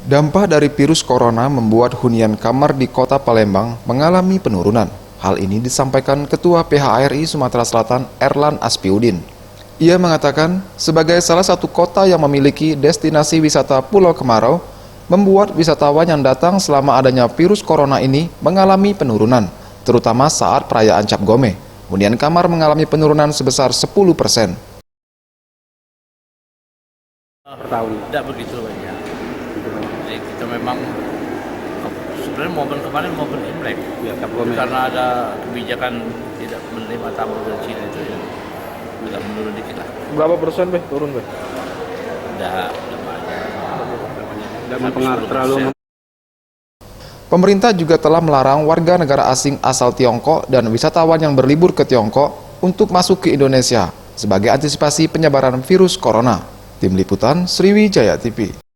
Dampak dari virus corona membuat hunian kamar di kota Palembang mengalami penurunan. Hal ini disampaikan Ketua PHRI Sumatera Selatan Erlan Aspiudin. Ia mengatakan, sebagai salah satu kota yang memiliki destinasi wisata Pulau Kemarau, membuat wisatawan yang datang selama adanya virus corona ini mengalami penurunan, terutama saat perayaan Cap Gome. Hunian kamar mengalami penurunan sebesar 10%. Per tahun? Tidak begitu banyak. Jadi kita memang sebenarnya momen kemarin momen Imlek Ya, Cap Gome. karena ada kebijakan tidak menerima tamu dari Cina itu ya agak menurun dikit lah. Berapa persen turun Tidak banyak. Tidak mempengaruhi terlalu. Pemerintah juga telah melarang warga negara asing asal Tiongkok dan wisatawan yang berlibur ke Tiongkok untuk masuk ke Indonesia sebagai antisipasi penyebaran virus corona. Tim Liputan Sriwijaya TV.